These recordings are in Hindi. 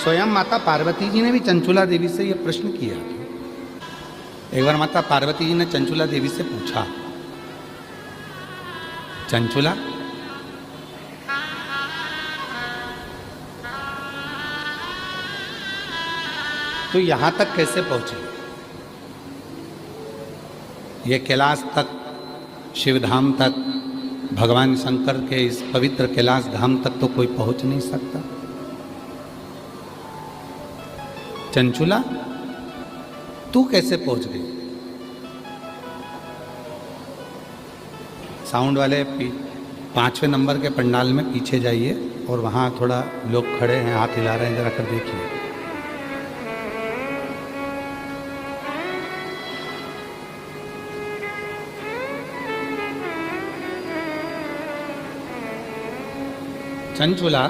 स्वयं माता पार्वती जी ने भी चंचुला देवी से यह प्रश्न किया। एक बार माता पार्वती जी ने चंचुला देवी से पूछा, चंचुला तो यहां तक कैसे पहुंची? ये कैलाश तक, शिवधाम तक, भगवान शंकर के इस पवित्र कैलाश धाम तक तो कोई पहुंच नहीं सकता। चंचुला तू कैसे पहुंच गई? साउंड वाले 5वें नंबर के पंडाल में पीछे जाइए और वहां थोड़ा लोग खड़े हैं, हाथ हिला रहे हैं, जरा कर देखिए। चंचुला,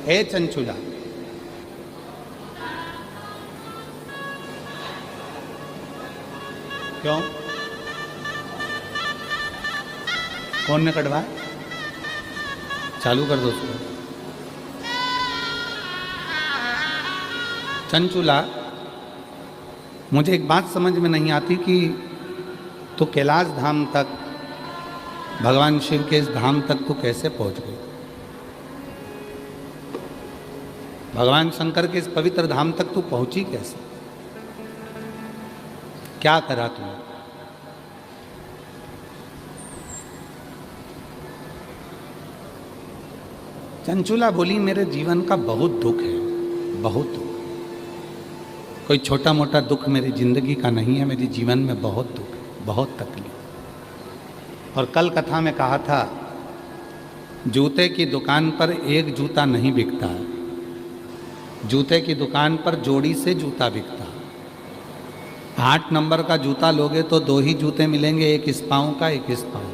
ए चंचुला, क्यों? कौन ने कटवाया? चालू कर दो उसको। चंचुला, मुझे एक बात समझ में नहीं आती कि तो कैलाश धाम तक, भगवान शिव के इस धाम तक तो कैसे पहुंच गई? भगवान शंकर के इस पवित्र धाम तक तू पहुंची कैसे? क्या करा तूने? चंचुला बोली, मेरे जीवन का बहुत दुख है, बहुत दुख। कोई छोटा मोटा दुख मेरी जिंदगी का नहीं है, मेरे जीवन में बहुत दुख है, बहुत तकलीफ। और कल कथा में कहा था, जूते की दुकान पर एक जूता नहीं बिकता है, जूते की दुकान पर जोड़ी से जूता बिकता है। 8 नंबर का जूता लोगे तो 2 ही जूते मिलेंगे, एक इस पाँव का, एक इस पाँव।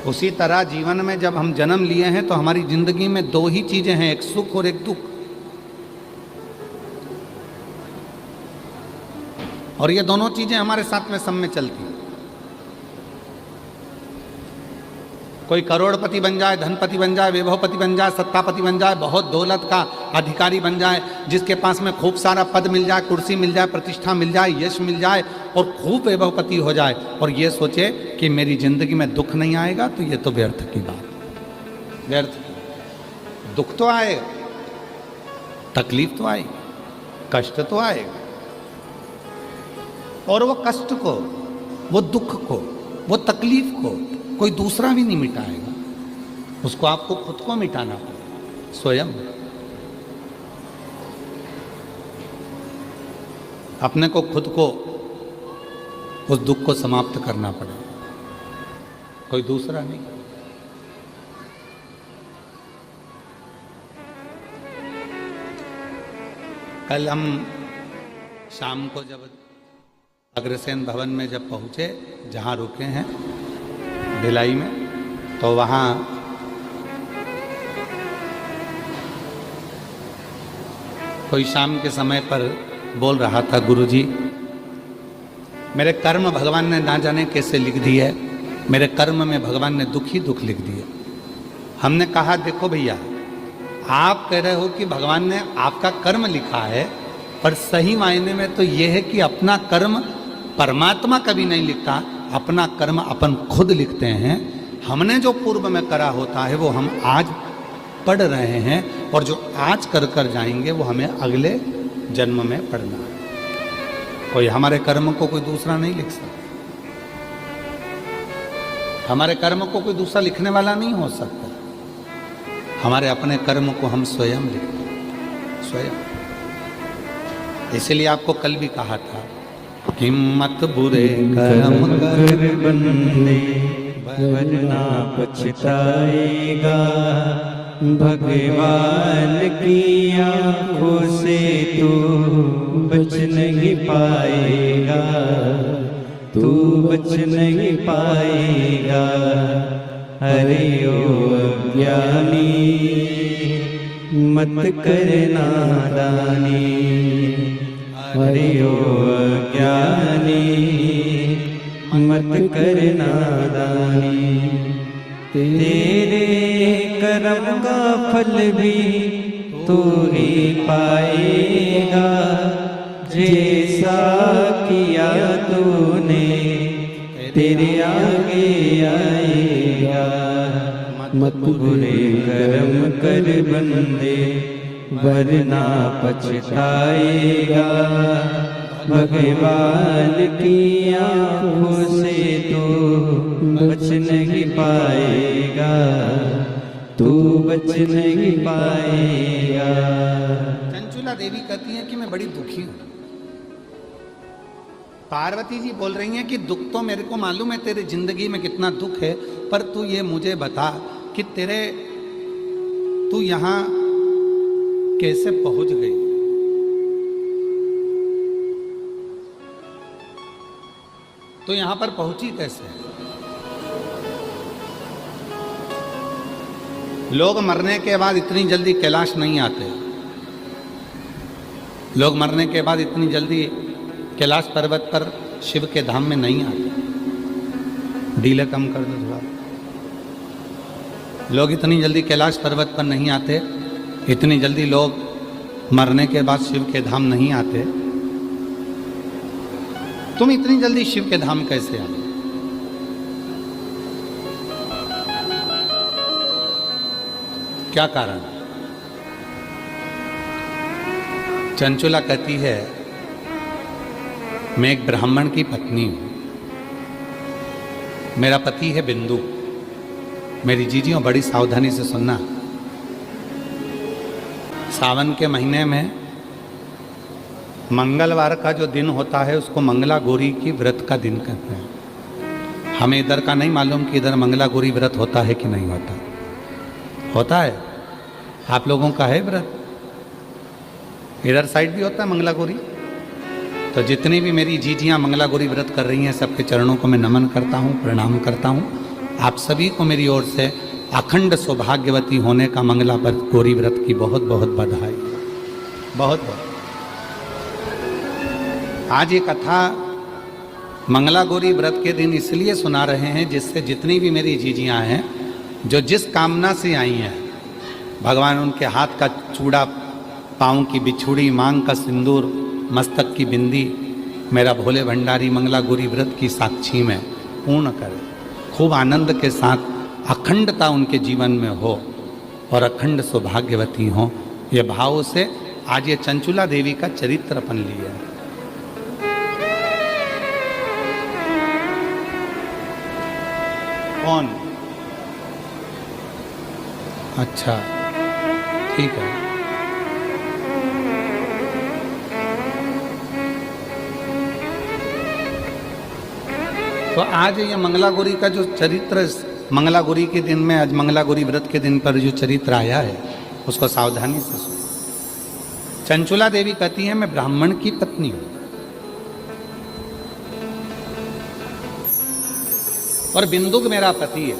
उसी तरह जीवन में जब हम जन्म लिए हैं तो हमारी जिंदगी में 2 ही चीजें हैं, एक सुख और एक दुख। और ये दोनों चीजें हमारे साथ में सब में चलती हैं। कोई करोड़पति बन जाए, धनपति बन जाए, वैभवपति बन जाए, सत्तापति बन जाए, बहुत दौलत का अधिकारी बन जाए, जिसके पास में खूब सारा पद मिल जाए, कुर्सी मिल जाए, प्रतिष्ठा मिल जाए, यश मिल जाए और खूब वैभवपति हो जाए और ये सोचे कि मेरी जिंदगी में दुख नहीं आएगा, तो ये तो व्यर्थ की बात, व्यर्थ। दुख तो आएगा, तकलीफ तो आएगी, कष्ट तो आएगा, और वो कष्ट को, वो दुख को, वो तकलीफ को कोई दूसरा भी नहीं मिटाएगा, उसको आपको खुद को मिटाना पड़ेगा, स्वयं। अपने को, खुद को उस दुख को समाप्त करना पड़ेगा, कोई दूसरा नहीं। कल हम शाम को जब अग्रसेन भवन में जब पहुंचे, जहां रुके हैं भिलाई में, तो वहां कोई शाम के समय पर बोल रहा था, गुरुजी मेरे कर्म भगवान ने ना जाने कैसे लिख दी है, मेरे कर्म में भगवान ने दुख ही दुख लिख दिया। हमने कहा, देखो भैया, आप कह रहे हो कि भगवान ने आपका कर्म लिखा है, पर सही मायने में तो यह है कि अपना कर्म परमात्मा कभी नहीं लिखता, अपना कर्म अपन खुद लिखते हैं। हमने जो पूर्व में करा होता है वो हम आज पढ़ रहे हैं, और जो आज कर कर जाएंगे वो हमें अगले जन्म में पढ़ना है। कोई हमारे कर्म को कोई दूसरा नहीं लिख सकता, हमारे कर्म को कोई दूसरा लिखने वाला नहीं हो सकता। हमारे अपने कर्म को हम स्वयं लिखते हैं, स्वयं। इसलिए आपको कल भी कहा था, हिम्मत बुरे कर्म कर बंदे वरना पछताएगा, भगवान की आंखों से तू बच नहीं पाएगा, तू बच नहीं पाएगा। अरे ओ अज्ञानी मत कर नादानी, अरे ओ अज्ञानी मत कर नादानी। तेरे कर्म का फल भी तू ही पाएगा, जैसा किया तूने तेरे आगे आएगा। मत बुरे कर्म कर बंदे वरना पछताएगा, भगवान की आंखों से तो बच नहीं पाएगा, तू बच नहीं पाएगा। चंचुला देवी कहती है कि मैं बड़ी दुखी हूं। पार्वती जी बोल रही हैं कि दुख तो मेरे को मालूम है, तेरी जिंदगी में कितना दुख है, पर तू ये मुझे बता कि तू यहां कैसे पहुंच गई। तो यहां पर पहुंची कैसे? लोग मरने के बाद इतनी जल्दी कैलाश नहीं आते। लोग मरने के बाद इतनी जल्दी कैलाश पर्वत पर शिव के धाम में नहीं आते। डीले कम कर दो थोड़ा। लोग इतनी जल्दी कैलाश पर्वत पर नहीं आते, इतनी जल्दी लोग मरने के बाद शिव के धाम नहीं आते। तुम इतनी जल्दी शिव के धाम कैसे आ गए? क्या कारण? चंचुला कहती है, मैं एक ब्राह्मण की पत्नी हूं, मेरा पति है बिंदु। मेरी जीजियों बड़ी सावधानी से सुनना। सावन के महीने में मंगलवार का जो दिन होता है उसको मंगला गौरी की व्रत का दिन कहते हैं। हमें इधर का नहीं मालूम कि इधर मंगला गौरी व्रत होता है कि नहीं होता। होता है? आप लोगों का है व्रत? इधर साइड भी होता है मंगला गौरी? तो जितनी भी मेरी जीजियां मंगला गौरी व्रत कर रही हैं, सबके चरणों को मैं नमन करता हूं, प्रणाम करता हूं। आप सभी को मेरी ओर से अखंड सौभाग्यवती होने का मंगला गौरी व्रत की बहुत बहुत बधाई। बहुत बहुत। आज ये कथा मंगला गौरी व्रत के दिन इसलिए सुना रहे हैं जिससे जितनी भी मेरी जीजियां हैं, जो जिस कामना से आई हैं, भगवान उनके हाथ का चूड़ा, पाँव की बिछुड़ी, मांग का सिंदूर, मस्तक की बिंदी मेरा भोले भंडारी मंगला गौरी व्रत की साक्षी में पूर्ण करे। खूब आनंद के साथ अखंडता उनके जीवन में हो और अखंड सौभाग्यवती हो, ये भाव से आज ये चंचुला देवी का चरित्र अपन लिया है। कौन? अच्छा, ठीक है। तो आज ये मंगला गौरी का जो चरित्र, मंगला गौरी के दिन में, आज मंगला गौरी व्रत के दिन पर जो चरित्र आया है उसको सावधानी से सुनो। चंचुला देवी कहती है, मैं ब्राह्मण की पत्नी हूं और बिंदुक मेरा पति है।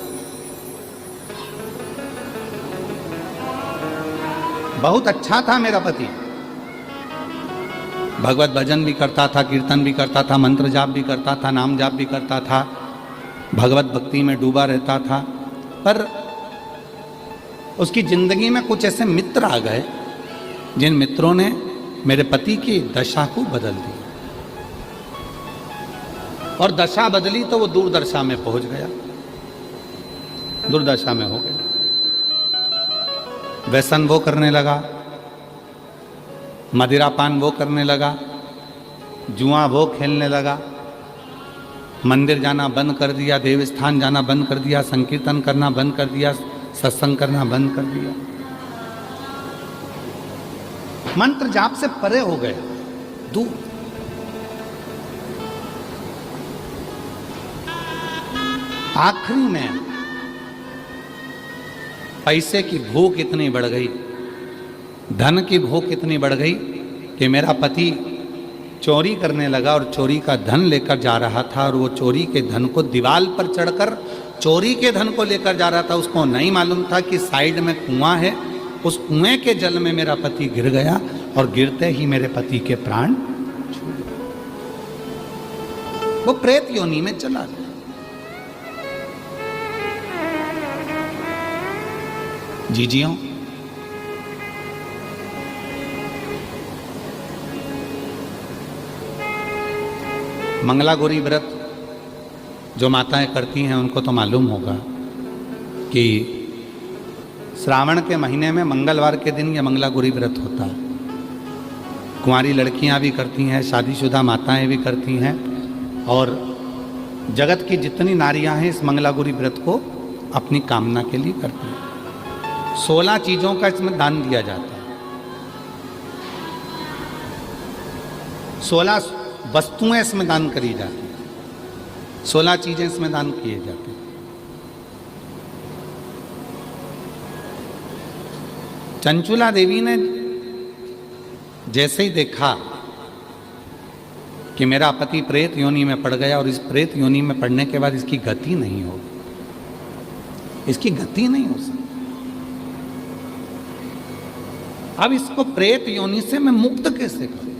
बहुत अच्छा था मेरा पति, भगवत भजन भी करता था, कीर्तन भी करता था, मंत्र जाप भी करता था, नाम जाप भी करता था, भगवत भक्ति में डूबा रहता था। पर उसकी जिंदगी में कुछ ऐसे मित्र आ गए जिन मित्रों ने मेरे पति की दशा को बदल दिया, और दशा बदली तो वो दुर्दशा में पहुंच गया, दुर्दशा में हो गया। व्यसन वो करने लगा, मदिरापान वो करने लगा, जुआ वो खेलने लगा, मंदिर जाना बंद कर दिया, देवस्थान जाना बंद कर दिया, संकीर्तन करना बंद कर दिया, सत्संग करना बंद कर दिया, मंत्र जाप से परे हो गए, दूर। आखिरी में पैसे की भूख इतनी बढ़ गई, धन की भूख इतनी बढ़ गई कि मेरा पति चोरी करने लगा और चोरी का धन लेकर जा रहा था, और वो चोरी के धन को दीवार पर चढ़कर चोरी के धन को लेकर जा रहा था। उसको नहीं मालूम था कि साइड में कुआं है, उस कुएं के जल में मेरा पति गिर गया और गिरते ही मेरे पति के प्राण छूट गए। वो प्रेत योनि में चला गया। जीजियों, मंगला गौरी व्रत जो माताएं करती हैं उनको तो मालूम होगा कि श्रावण के महीने में मंगलवार के दिन यह मंगला गौरी व्रत होता है। कुंवारी लड़कियां भी करती हैं, शादीशुदा माताएं भी करती हैं, और जगत की जितनी नारियां हैं इस मंगला गौरी व्रत को अपनी कामना के लिए करती हैं। 16 चीज़ों का इसमें दान दिया जाता है। 16 वस्तुएं इसमें दान करी जाती हैं, 16 चीज़ें इसमें दान किए जाते हैं। चंचुला देवी ने जैसे ही देखा कि मेरा पति प्रेत योनि में पड़ गया और इस प्रेत योनि में पड़ने के बाद इसकी गति नहीं होगी, इसकी गति नहीं हो सकती, अब इसको प्रेत योनि से मैं मुक्त कैसे करूं?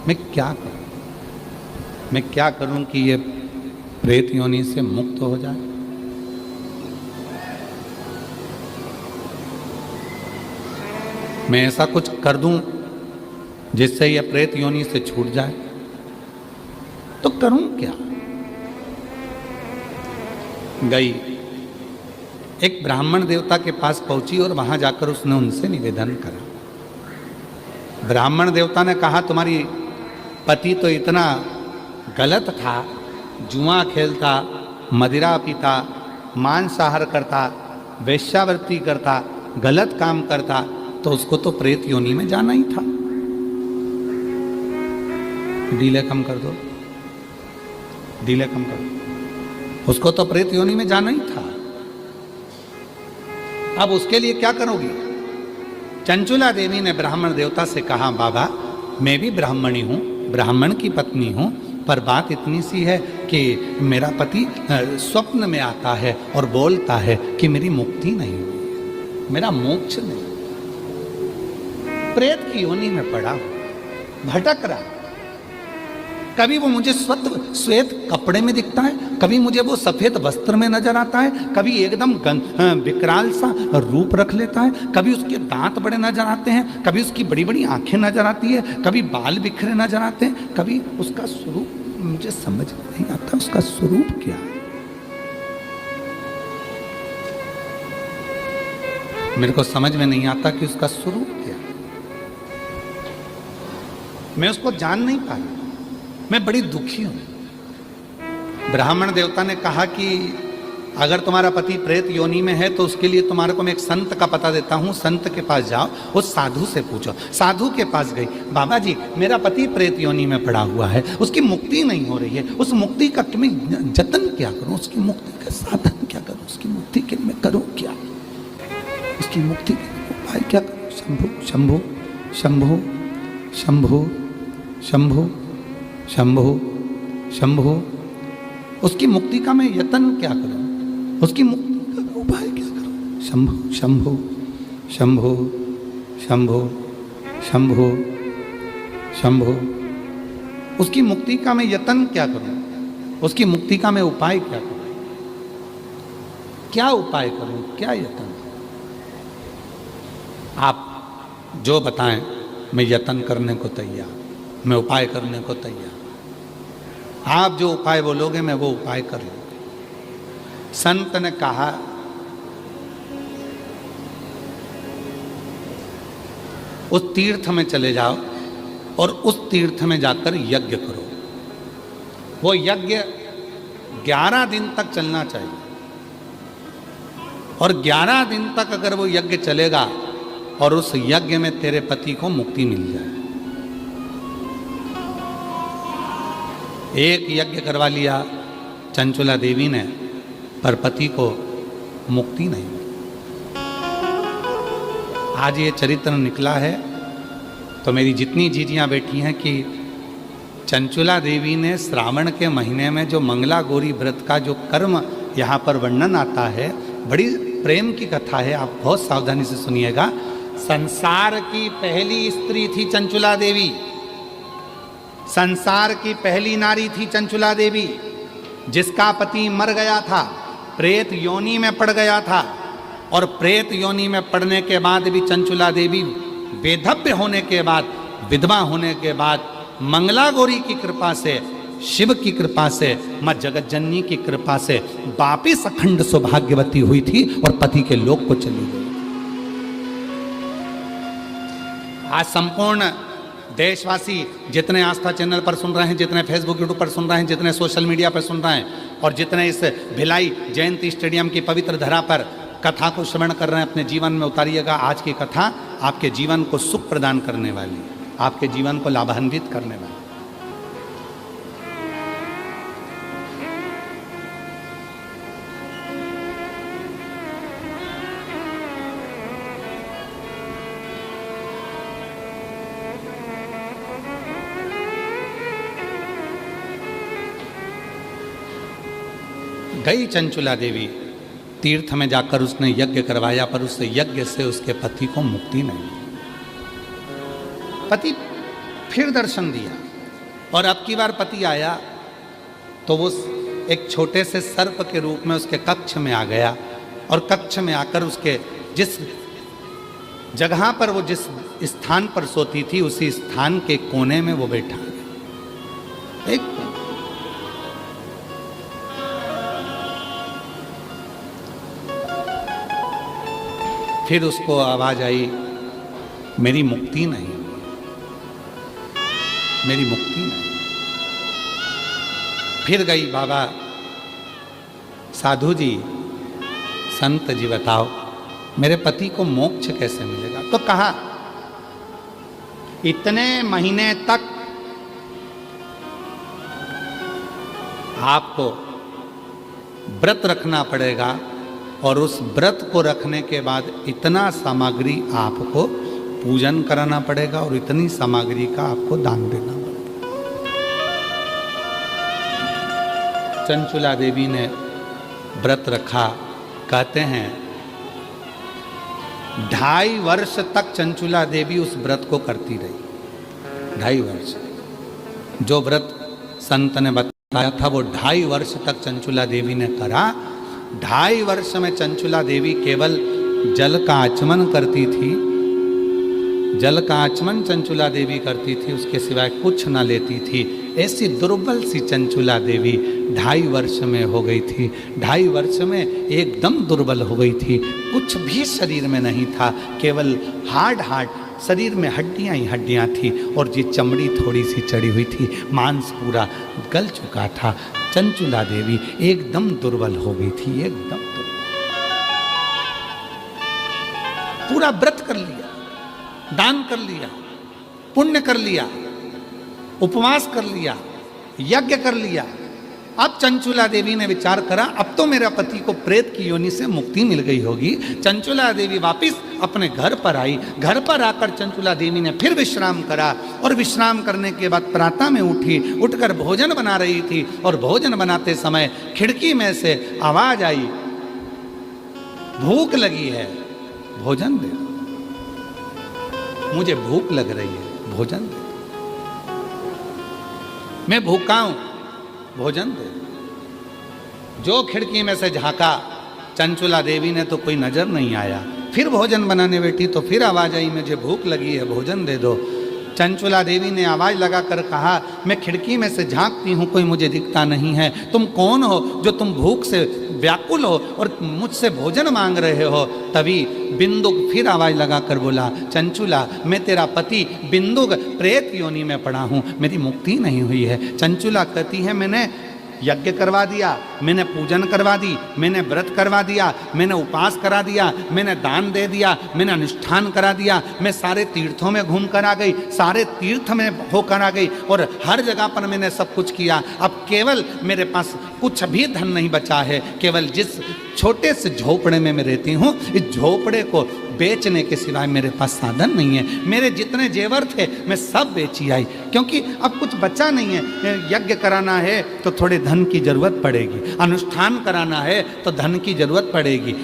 मैं क्या करूं? मैं क्या करूं कि ये प्रेत योनि से मुक्त हो जाए? मैं ऐसा कुछ कर दूं जिससे यह प्रेत योनि से छूट जाए, तो करूं क्या? गई, एक ब्राह्मण देवता के पास पहुंची और वहां जाकर उसने उनसे निवेदन करा। ब्राह्मण देवता ने कहा, तुम्हारी पति तो इतना गलत था, जुआ खेलता, मदिरा पीता, मांसाहार करता, वेश्यावृत्ति करता, गलत काम करता, तो उसको तो प्रेत योनि में जाना ही था। डीले कम कर दो, डीले कम कर दो, उसको तो प्रेत योनि में जाना ही था। अब उसके लिए क्या करोगी? चंचुला देवी ने ब्राह्मण देवता से कहा, बाबा मैं भी ब्राह्मणी हूं, ब्राह्मण की पत्नी हूं, पर बात इतनी सी है कि मेरा पति स्वप्न में आता है और बोलता है कि मेरी मुक्ति नहीं हुई, मेरा मोक्ष नहीं, प्रेत की योनि में पड़ा, भटक रहा। कभी वो मुझे श्वेत कपड़े में दिखता है, कभी मुझे वो सफेद वस्त्र में नजर आता है, कभी एकदम विकराल सा रूप रख लेता है, कभी उसके दांत बड़े नजर आते हैं, कभी उसकी बड़ी बड़ी आंखें नजर आती है, कभी बाल बिखरे नजर आते हैं, कभी उसका स्वरूप मुझे समझ नहीं आता, उसका स्वरूप क्या है? मेरे को समझ में नहीं आता कि उसका स्वरूप क्या है। मैं उसको जान नहीं पाया, मैं बड़ी दुखी हूं। ब्राह्मण देवता ने कहा कि अगर तुम्हारा पति प्रेत योनि में है तो उसके लिए तुम्हारे को मैं एक संत का पता देता हूं, संत के पास जाओ, उस साधु से पूछो। साधु के पास गई, बाबा जी मेरा पति प्रेत योनि में पड़ा हुआ है, उसकी मुक्ति नहीं हो रही है, उस मुक्ति का तुम्हें जतन क्या करूं, उसकी मुक्ति का साधन क्या करूं, उसकी मुक्ति के लिए मैं करूं क्या, उसकी मुक्ति के उपाय क्या करूं? शंभु शंभु शंभु शंभु शंभु शंभु शंभु, उसकी मुक्ति का मैं यत्न क्या करूं, उसकी मुक्ति का उपाय क्या करूं? शंभु शंभु शंभु शंभु शंभु शंभु, उसकी मुक्ति का मैं यत्न क्या करूं, उसकी मुक्ति का मैं उपाय क्या करूं? क्या उपाय करूं, क्या यत्न? आप जो बताएं मैं यत्न करने को तैयार, मैं उपाय करने को तैयार। आप जो उपाय बोलोगे मैं वो उपाय कर लूंगा। संत ने कहा, उस तीर्थ में चले जाओ और उस तीर्थ में जाकर यज्ञ करो। वो यज्ञ 11 दिन तक चलना चाहिए, और 11 दिन तक अगर वो यज्ञ चलेगा और उस यज्ञ में तेरे पति को मुक्ति मिल जाए। एक यज्ञ करवा लिया चंचुला देवी ने, पर पति को मुक्ति नहीं मिली। आज ये चरित्र निकला है तो मेरी जितनी जीजियाँ बैठी हैं कि चंचुला देवी ने श्रावण के महीने में जो मंगला गौरी व्रत का जो कर्म यहाँ पर वर्णन आता है, बड़ी प्रेम की कथा है, आप बहुत सावधानी से सुनिएगा। संसार की पहली स्त्री थी चंचुला देवी, संसार की पहली नारी थी चंचुला देवी, जिसका पति मर गया था, प्रेत योनि में पड़ गया था, और प्रेत योनि में पड़ने के बाद भी चंचुला देवी वेधव्य होने के बाद, विधवा होने के बाद, मंगला गौरी की कृपा से, शिव की कृपा से, मां जगत जननी की कृपा से वापिस अखंड सौभाग्यवती हुई थी और पति के लोक को चली गई। आज संपूर्ण देशवासी जितने आस्था चैनल पर सुन रहे हैं, जितने फेसबुक यूट्यूब पर सुन रहे हैं, जितने सोशल मीडिया पर सुन रहे हैं और जितने इस भिलाई जयंती स्टेडियम की पवित्र धरा पर कथा को श्रवण कर रहे हैं, अपने जीवन में उतारिएगा। आज की कथा आपके जीवन को सुख प्रदान करने वाली है, आपके जीवन को लाभान्वित करने वाली। गई चंचुला देवी तीर्थ में जाकर उसने यज्ञ करवाया, पर उस यज्ञ से उसके पति को मुक्ति नहीं। पति फिर दर्शन दिया और अब की बार पति आया तो वो एक छोटे से सर्प के रूप में उसके कक्ष में आ गया और कक्ष में आकर उसके जिस जगह पर वो जिस स्थान पर सोती थी उसी स्थान के कोने में वो बैठा गया। एक फिर उसको आवाज आई, मेरी मुक्ति नहीं, मेरी मुक्ति नहीं। फिर गई, बाबा साधु जी, संत जी बताओ मेरे पति को मोक्ष कैसे मिलेगा? तो कहा इतने महीने तक आपको व्रत रखना पड़ेगा और उस व्रत को रखने के बाद इतना सामग्री आपको पूजन कराना पड़ेगा और इतनी सामग्री का आपको दान देना पड़ेगा। चंचुला देवी ने व्रत रखा। कहते हैं 2.5 वर्ष तक चंचुला देवी उस व्रत को करती रही। 2.5 वर्ष जो व्रत संत ने बताया था वो 2.5 वर्ष तक चंचुला देवी ने करा। 2.5 वर्ष में चंचुला देवी केवल जल का आचमन करती थी, जल का आचमन चंचुला देवी करती थी, उसके सिवाय कुछ ना लेती थी। ऐसी दुर्बल सी चंचुला देवी 2.5 वर्ष में हो गई थी। 2.5 वर्ष में एकदम दुर्बल हो गई थी, कुछ भी शरीर में नहीं था, केवल हार्ड शरीर में हड्डियां ही हड्डियां थी और ये चमड़ी थोड़ी सी चढ़ी हुई थी, मांस पूरा गल चुका था। चंचुला देवी एकदम दुर्बल हो गई थी, एकदम दुर्बल। पूरा व्रत कर लिया, दान कर लिया, पुण्य कर लिया, उपवास कर लिया, यज्ञ कर लिया। अब चंचुला देवी ने विचार करा अब तो मेरा पति को प्रेत की योनि से मुक्ति मिल गई होगी। चंचुला देवी वापस अपने घर पर आई। घर पर आकर चंचुला देवी ने फिर विश्राम करा और विश्राम करने के बाद प्रातः में उठी, उठकर भोजन बना रही थी और भोजन बनाते समय खिड़की में से आवाज आई, भूख लगी है, भोजन दे दो, मुझे भूख लग रही है, भोजन दे दो, मैं भूखा हूं, भोजन दे। जो खिड़की में से झांका, चंचुला देवी ने तो कोई नजर नहीं आया। फिर भोजन बनाने बैठी तो फिर आवाज आई, मुझे भूख लगी है, भोजन दे दो। चंचुला देवी ने आवाज लगाकर कहा, मैं खिड़की में से झांकती हूँ, कोई मुझे दिखता नहीं है, तुम कौन हो जो तुम भूख से व्याकुल हो और मुझसे भोजन मांग रहे हो? तभी बिंदुक फिर आवाज लगाकर बोला, चंचुला मैं तेरा पति बिंदुक प्रेत योनि में पड़ा हूँ, मेरी मुक्ति नहीं हुई है। चंचुला कहती है मैंने यज्ञ करवा दिया, मैंने पूजन करवा दी, मैंने व्रत करवा दिया, मैंने उपवास करा दिया, मैंने दान दे दिया, मैंने अनुष्ठान करा दिया, मैं सारे तीर्थों में घूम कर आ गई, सारे तीर्थ में होकर आ गई और हर जगह पर मैंने सब कुछ किया। अब केवल मेरे पास कुछ भी धन नहीं बचा है, केवल जिस छोटे से झोपड़े में मैं रहती हूँ, इस झोपड़े को बेचने के सिवाय मेरे पास साधन नहीं है। मेरे जितने जेवर थे मैं सब बेची आई, क्योंकि अब कुछ बचा नहीं है। यज्ञ कराना है तो थोड़े धन की जरूरत पड़ेगी, अनुष्ठान कराना है तो धन की जरूरत पड़ेगी,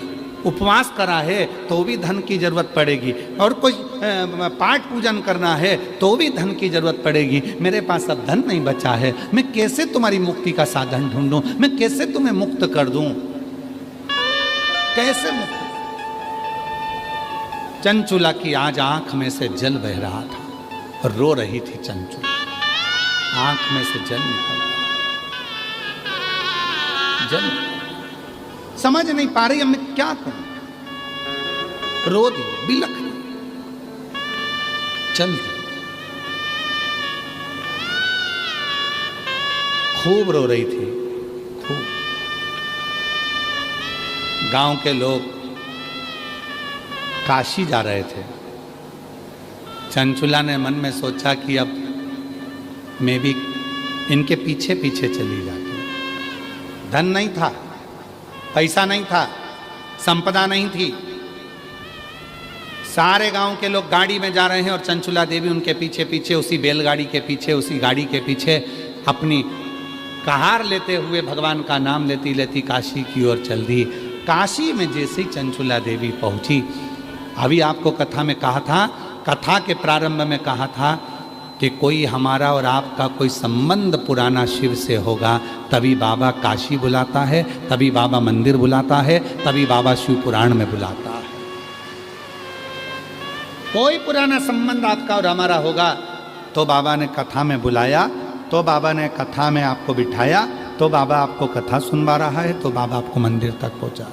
उपवास करा है तो भी धन की जरूरत पड़ेगी, और कोई पाठ पूजन करना है तो भी धन की जरूरत पड़ेगी। मेरे पास अब धन नहीं बचा है, मैं कैसे तुम्हारी मुक्ति का साधन ढूंढूं, मैं कैसे तुम्हें मुक्त कर दूं, कैसे मुक्त? चंचुला की आज आंख में से जल बह रहा था और रो रही थी चंचुला, आंख में से जल निकल रहा, जल समझ नहीं पा रही अब मैं क्या करूं, रो दी, बिलख दी, चल दी, खूब रो रही थी, खूब। गांव के लोग काशी जा रहे थे। चंचुला ने मन में सोचा कि अब मैं भी इनके पीछे पीछे चली जाती। धन नहीं था, पैसा नहीं था, संपदा नहीं थी, सारे गांव के लोग गाड़ी में जा रहे हैं और चंचुला देवी उनके पीछे पीछे, उसी बैलगाड़ी के पीछे, उसी गाड़ी के पीछे अपनी कहार लेते हुए भगवान का नाम लेती लेती काशी की ओर चल दी। काशी में जैसे ही चंचुला देवी पहुंची, अभी आपको कथा में कहा था, कथा के प्रारंभ में कहा था कि कोई हमारा और आपका कोई संबंध पुराना शिव से होगा, तभी बाबा काशी बुलाता है, तभी बाबा मंदिर बुलाता है, तभी बाबा शिव पुराण में बुलाता है। कोई पुराना संबंध आपका और हमारा होगा तो बाबा ने कथा में बुलाया, तो बाबा ने कथा में आपको बिठाया, तो बाबा आपको कथा सुनवा रहा है, तो बाबा आपको मंदिर तक पहुंचा,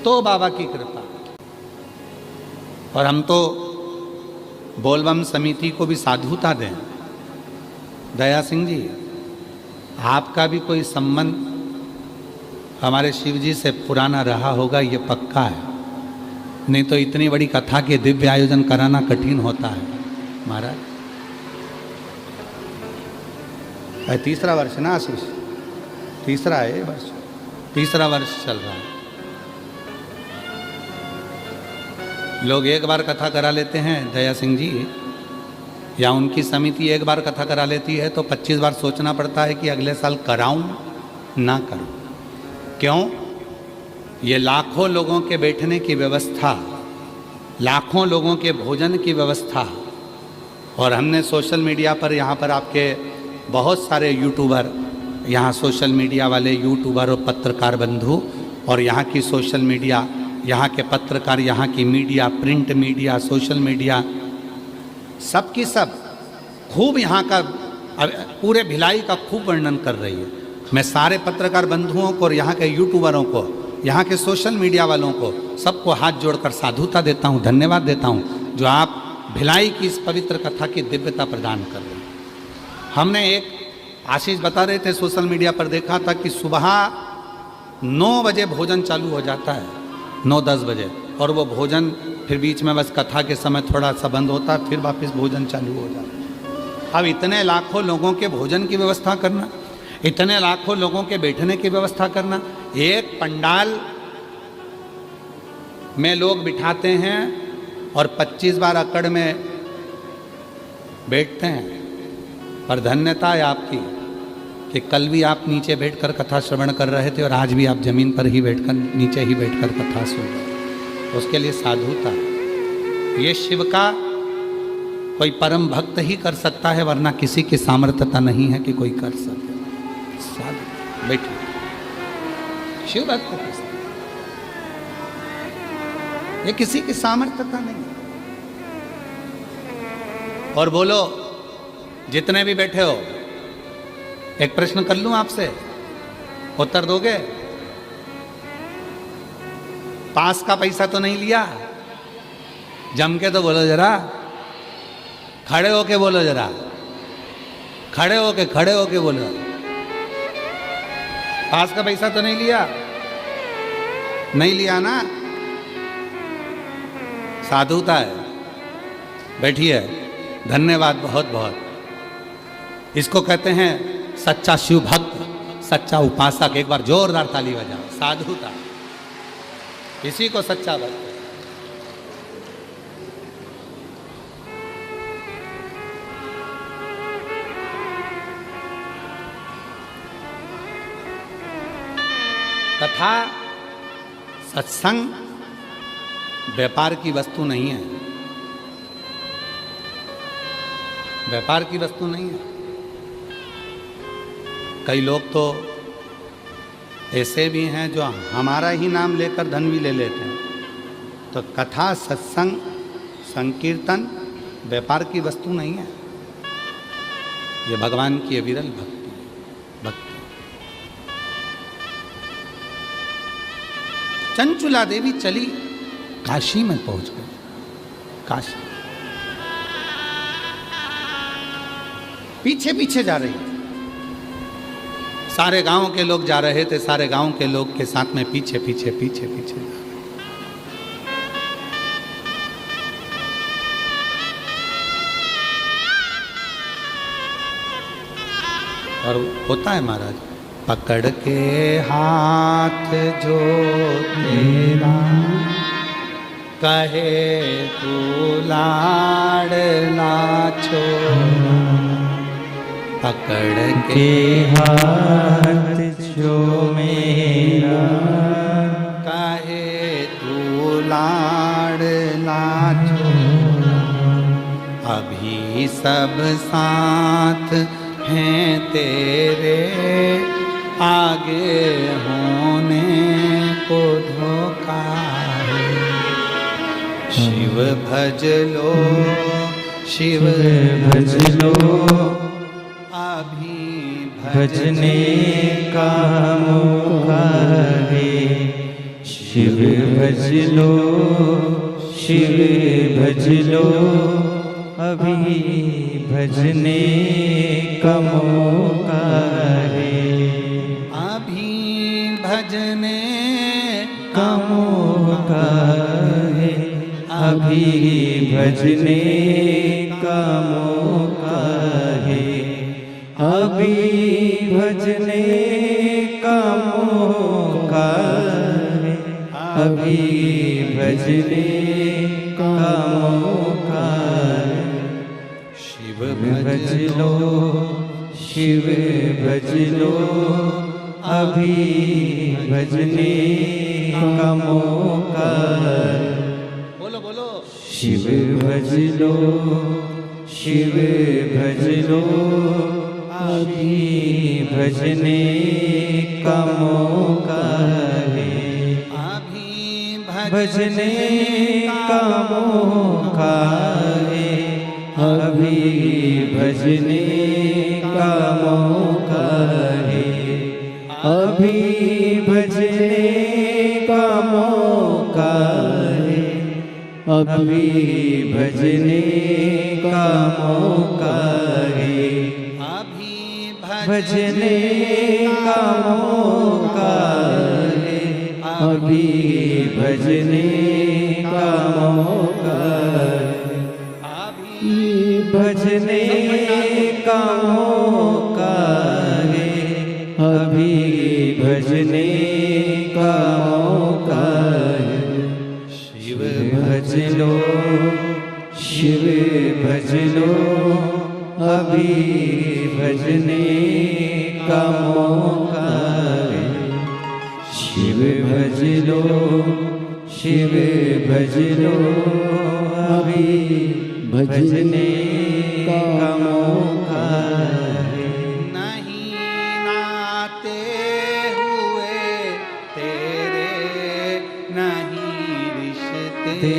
तो बाबा की कृपा। और हम तो बोलबम समिति को भी साधुता दें। दया सिंह जी, आपका भी कोई संबंध हमारे शिव जी से पुराना रहा होगा, ये पक्का है, नहीं तो इतनी बड़ी कथा के दिव्य आयोजन कराना कठिन होता है महाराज। तीसरा वर्ष ना आशीष, तीसरा है वर्ष, तीसरा वर्ष चल रहा है। लोग एक बार कथा करा लेते हैं दया सिंह जी, या उनकी समिति एक बार कथा करा लेती है तो 25 बार सोचना पड़ता है कि अगले साल कराऊं ना करूं। क्यों? ये लाखों लोगों के बैठने की व्यवस्था, लाखों लोगों के भोजन की व्यवस्था, और हमने सोशल मीडिया पर यहाँ पर आपके बहुत सारे यूट्यूबर, यहाँ सोशल मीडिया वाले यूट्यूबर और पत्रकार बंधु, और यहाँ की सोशल मीडिया, यहाँ के पत्रकार, यहाँ की media, print media, social media, सब की सब खूब यहाँ का पूरे भिलाई का खूब वर्णन कर रही है। मैं सारे पत्रकार बंधुओं को और यहाँ के यूट्यूबरों को, यहाँ के सोशल मीडिया वालों को, सबको हाथ जोड़कर साधुता देता हूँ, धन्यवाद देता हूँ, जो आप भिलाई की इस पवित्र कथा की दिव्यता प्रदान कर रहे हैं। हमने एक आशीष बता रहे थे सोशल मीडिया पर देखा था कि सुबह 9 बजे भोजन चालू हो जाता है, 9-10 बजे, और वो भोजन फिर बीच में बस कथा के समय थोड़ा सा बंद होता है, फिर वापस भोजन चालू हो जाता है। अब इतने लाखों लोगों के भोजन की व्यवस्था करना, इतने लाखों लोगों के बैठने की व्यवस्था करना, एक पंडाल में लोग बिठाते हैं और 25 बार अकड़ में बैठते हैं। पर धन्यता है आपकी कि कल भी आप नीचे बैठकर कथा श्रवण कर रहे थे और आज भी आप जमीन पर ही बैठकर, नीचे ही बैठकर कथा सुन रहे, उसके लिए साधुता। ये शिव का कोई परम भक्त ही कर सकता है, वरना किसी की सामर्थ्यता नहीं है कि कोई कर सके। साधु बैठिए, शिव भक्त कर सकते, ये किसी की सामर्थ्यता नहीं। और बोलो, जितने भी बैठे हो, एक प्रश्न कर लूं आपसे, उत्तर दोगे? पास का पैसा तो नहीं लिया? जम के तो बोलो जरा, खड़े होके बोलो जरा, खड़े होके बोलो। पास का पैसा तो नहीं लिया? नहीं लिया ना? साधुता है। बैठिए, धन्यवाद बहुत बहुत। इसको कहते हैं सच्चा शिव भक्त, सच्चा उपासक। एक बार जोरदार ताली बजाओ। साधुता, इसी को सच्चा भक्त। कथा, सत्संग व्यापार की वस्तु नहीं है, व्यापार की वस्तु नहीं है। कई लोग तो ऐसे भी हैं जो हमारा ही नाम लेकर धन भी ले लेते हैं। तो कथा सत्संग संकीर्तन व्यापार की वस्तु नहीं है, ये भगवान की अविरल भक्ति। चंचुला देवी चली, काशी में पहुंच गई। काशी पीछे पीछे जा रही थी, सारे गांव के लोग जा रहे थे, सारे गांव के लोग के साथ में पीछे पीछे पीछे पीछे जा रहे। और होता है महाराज, पकड़ के हाथ जो तेरा कहे तू लाडला छोरा, पकड़ के हाथ जो मेरा कहे तू लाडला छोरा, अभी सब साथ हैं तेरे, आगे होने को धोखा है। शिव भज लो, शिव भज लो, अभी भजने का मौका है। शिव भज लो, शिव भज लो, अभी भजने का मौका है। अभी भजने का मौका है, अभी भजने का मौका है, अभी भजने का मौका है, अभी भजने का मौका है। शिव भज लो, शिव भज लो, अभी भजने का मौका है। बोलो बोलो, शिव भज लो, शिव भज लो, अभी भजने का मौका है। अभी भजने का मौका है, अभी भजने का मौका है, अभी भजने का मौका है, अभी भजने का मौका है, अभी भजने का मौका है, अभी भजने का मौका है, अभी भजने का मौका है, अभी भजने का मौका है। शिव भज लो, शिव भज लो, अभी भजने का मौका है। शिव भज लो, शिव भज लो, अभी भजने का मौका है। नहीं नाते हुए तेरे, नहीं रिश्ते ते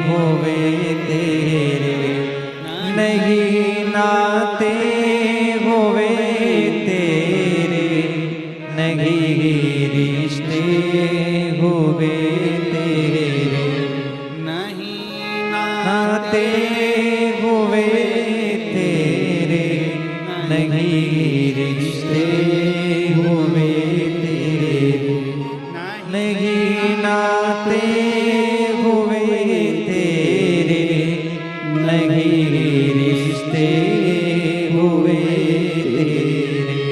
होवे तेरे, नहीं नाते होवे तेरे, नहीं रिश्ते होवे तेरे, नहीं नाते होवे तेरे, नहीं रिश्ते होवे तेरे, नहीं नाते हुए तेरे, नहीं रिश्ते हुए तेरे।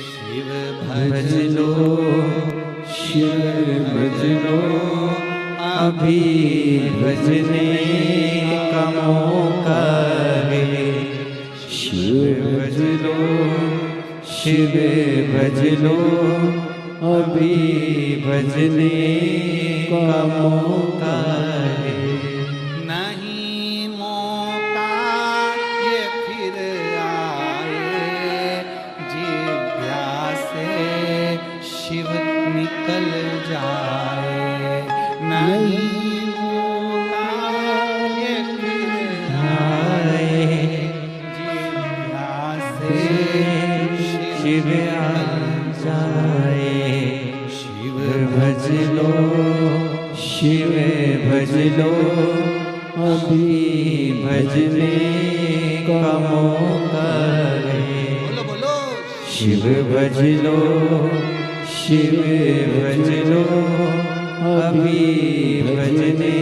शिव भज लो, शिव भज लो, अभी भजने का मौका है। शिव भज लो, शिव भज लो, अभी भजने का मौका है। नहीं मौका ये फिर आए, जिभ्या से शिव निकल जाए। नहीं भज लो, शिव भज लो, अभी भजने का मौका है। बोलो बोलो। शिव भज लो, शिव भज लो, अभी भजने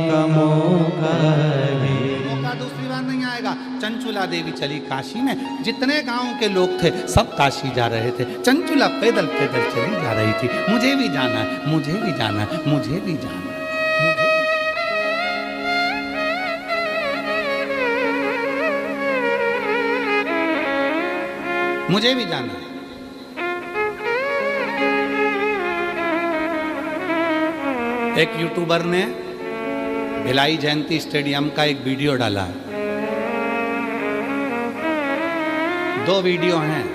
का मौका है। मौका दूसरी बार नहीं आएगा। चंचुला देवी चली काशी में, जितने गांव के लोग थे सब काशी जा रहे थे। चंचुला पैदल पैदल चली जा रही थी। मुझे भी जाना है, मुझे भी जाना है, मुझे भी जाना है, मुझे भी जाना है। एक यूट्यूबर ने भिलाई जयंती स्टेडियम का एक वीडियो डाला है। 2 वीडियो हैं।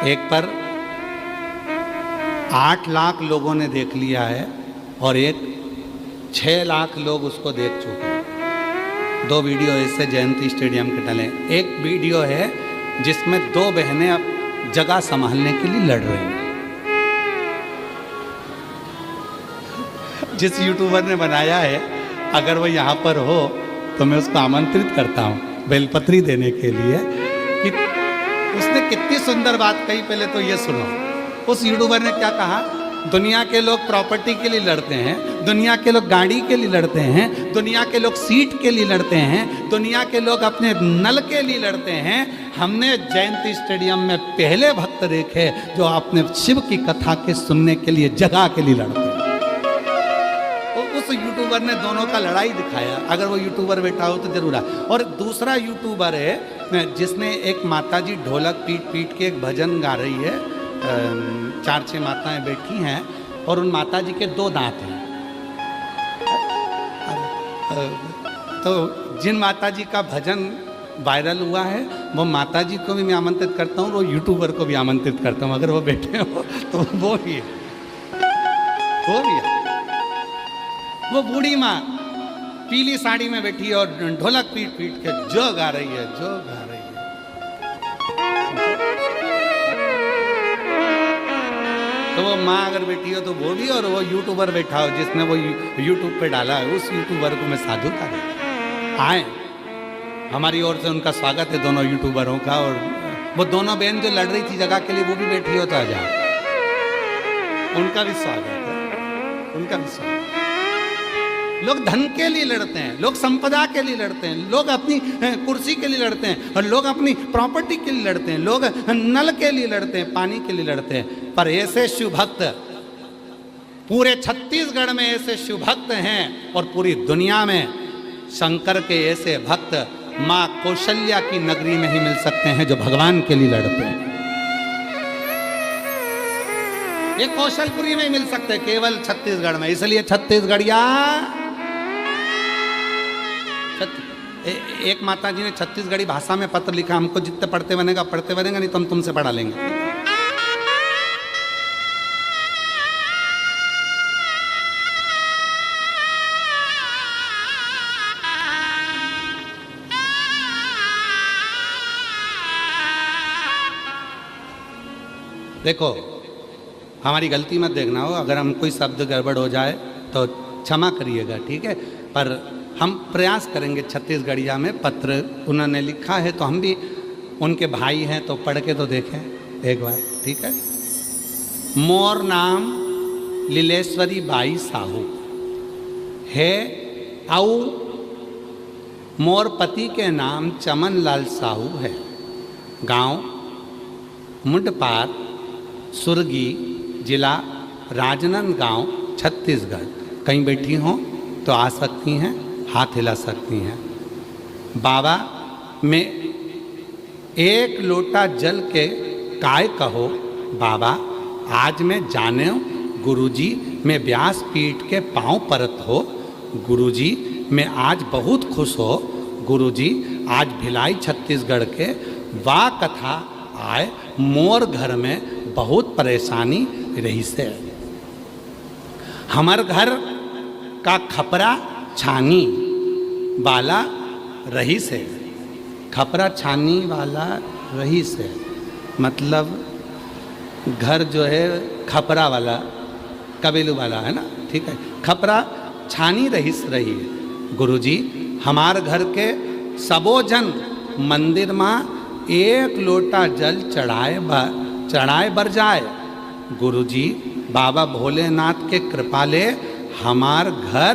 एक पर 8 लाख लोगों ने देख लिया है और एक 6 लाख लोग उसको देख चुके हैं। 2 वीडियो ऐसे जयंती स्टेडियम के डले। एक वीडियो है जिसमें 2 बहनें अब जगह संभालने के लिए लड़ रही हैं। जिस यूट्यूबर ने बनाया है, अगर वो यहाँ पर हो तो मैं उसको आमंत्रित करता हूँ बेलपत्री देने के लिए कि उसने कितनी सुंदर बात कही। पहले तो ये सुनो, उस यूट्यूबर ने क्या कहा। दुनिया के लोग प्रॉपर्टी के लिए लड़ते हैं, दुनिया के लोग गाड़ी के लिए लड़ते हैं, दुनिया के लोग सीट के लिए लड़ते हैं, दुनिया के लोग अपने नल के लिए लड़ते हैं। हमने जयंती स्टेडियम में पहले भक्त देखे जो अपने शिव की कथा के सुनने के लिए जगह के लिए लड़ते हैं। उस यूट्यूबर ने दोनों का लड़ाई दिखाया। अगर वो यूट्यूबर बैठा हो तो जरूर आ। और दूसरा यूट्यूबर है जिसने एक माताजी ढोलक पीट पीट के एक भजन गा रही है। 4-6 माताएं बैठी हैं और उन माताजी के 2 दांत हैं। तो जिन माताजी का भजन वायरल हुआ है वो माताजी को भी मैं आमंत्रित करता हूँ, वो यूट्यूबर को भी आमंत्रित करता हूँ। अगर वो बैठे हो तो वो भी है, वो भी है। वो बूढ़ी माँ पीली साड़ी में बैठी है और ढोलक पीट पीट के जो गा रही है, जो गा रही है। तो वो माँ अगर बैठी हो तो वो भी, और वो यूट्यूबर बैठा हो जिसने वो यूट्यूब पे डाला है, उस यूट्यूबर को मैं साधुता देता। आए, हमारी ओर से उनका स्वागत है दोनों यूट्यूबरों का। और वो दोनों बहन जो लड़ रही थी जगह के लिए, वो भी बैठी हो तो आ जाओ, उनका भी स्वागत है, उनका भी स्वागत। लोग धन के लिए लड़ते हैं, लोग संपदा के लिए लड़ते हैं, लोग अपनी कुर्सी के लिए लड़ते हैं, और लोग अपनी प्रॉपर्टी के लिए लड़ते हैं, लोग नल के लिए लड़ते हैं, पानी के लिए लड़ते हैं। पर ऐसे शिव भक्त पूरे छत्तीसगढ़ में ऐसे शिव भक्त हैं, और पूरी दुनिया में शंकर के ऐसे भक्त माँ कौशल्या की नगरी में ही मिल सकते हैं जो भगवान के लिए लड़ते हैं। ये कौशलपुरी में ही मिल सकते हैं, केवल छत्तीसगढ़ में। इसलिए छत्तीसगढ़िया। एक माता जी ने छत्तीसगढ़ी भाषा में पत्र लिखा, हमको जितने पढ़ते बनेगा पढ़ते बनेगा, नहीं तो हम तुमसे पढ़ा लेंगे। देखो, हमारी गलती मत देखना हो, अगर हम कोई शब्द गड़बड़ हो जाए तो क्षमा करिएगा, ठीक है। पर हम प्रयास करेंगे। छत्तीसगढ़िया में पत्र उन्होंने लिखा है, तो हम भी उनके भाई हैं तो पढ़ के तो देखें एक बार, ठीक है। मोर नाम लीलेश्वरी बाई साहू है, आउ मोर पति के नाम चमन लाल साहू है। गांव मुंडपार, सुरगी, जिला राजनांदगांव, छत्तीसगढ़। कहीं बैठी हों तो आ सकती हैं, हाथ हिला सकती हैं। बाबा में 1 लोटा जल के काय कहो, बाबा आज मैं जाने गुरुजी मैं व्यास पीठ के पांव परत हो। गुरुजी मैं आज बहुत खुश हो। गुरुजी आज भिलाई छत्तीसगढ़ के वाह कथा आए, मोर घर में बहुत परेशानी रही से। हमार घर का खपरा छानी वाला रही से। खपरा छानी वाला रही से मतलब घर जो है खपरा वाला, कबीलू वाला है ना, ठीक है, खपरा छानी रहीस रही है। गुरुजी हमार घर के सबो जन मंदिर में एक लोटा जल चढ़ाए बर जाए। गुरुजी बाबा भोलेनाथ के कृपा ले हमार घर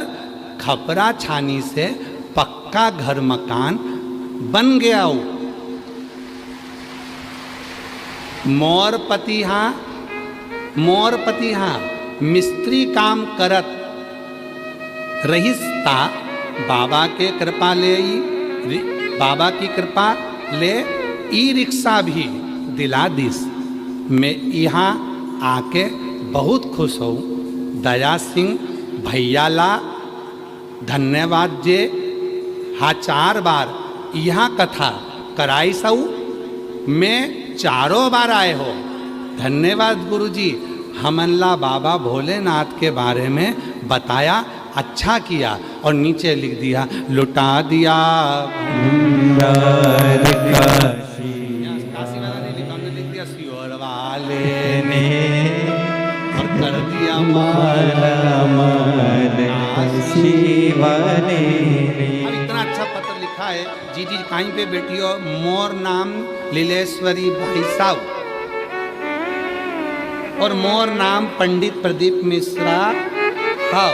खपरा छानी से पक्का घर मकान बन गया हो। मोर पति हाँ मिस्त्री काम करत रहिस्ता, बाबा के कृपा ले बाबा की कृपा ले ई रिक्शा भी दिला दिस। मैं यहाँ आके बहुत खुश हूँ। दया सिंह भैया ला धन्यवाद जे हाँ 4 बार यहाँ कथा कराई सऊ, मैं 4 बार आए हो। धन्यवाद गुरुजी, हमला बाबा भोलेनाथ के बारे में बताया, अच्छा किया। और नीचे लिख दिया लुटा दिया काशी वाला ने लिखा, हमने लिख दिया सियोर वाले ने, और कर दिया माला काशी वाले ने। अब इतना अच्छा पत्र लिखा है जी कहीं पे बैठी हो। मोर नाम लीलेश्वरी भाई साहब और मोर नाम पंडित प्रदीप मिश्रा हाँ।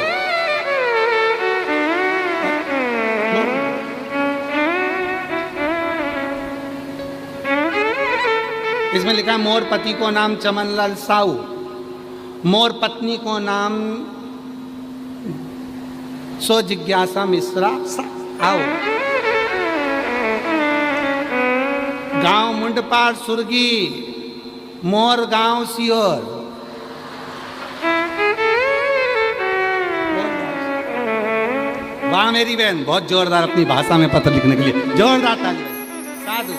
इसमें लिखा है मोर पति को नाम चमनलाल साहू, मोर पत्नी को नाम सो जिज्ञासा मिश्रा आओ। गांव मुंडपार सुरगी, मोर गांव सियोर। वाह मेरी बहन, बहुत जोरदार अपनी भाषा में पत्र लिखने के लिए जोरदार ताली। साधु।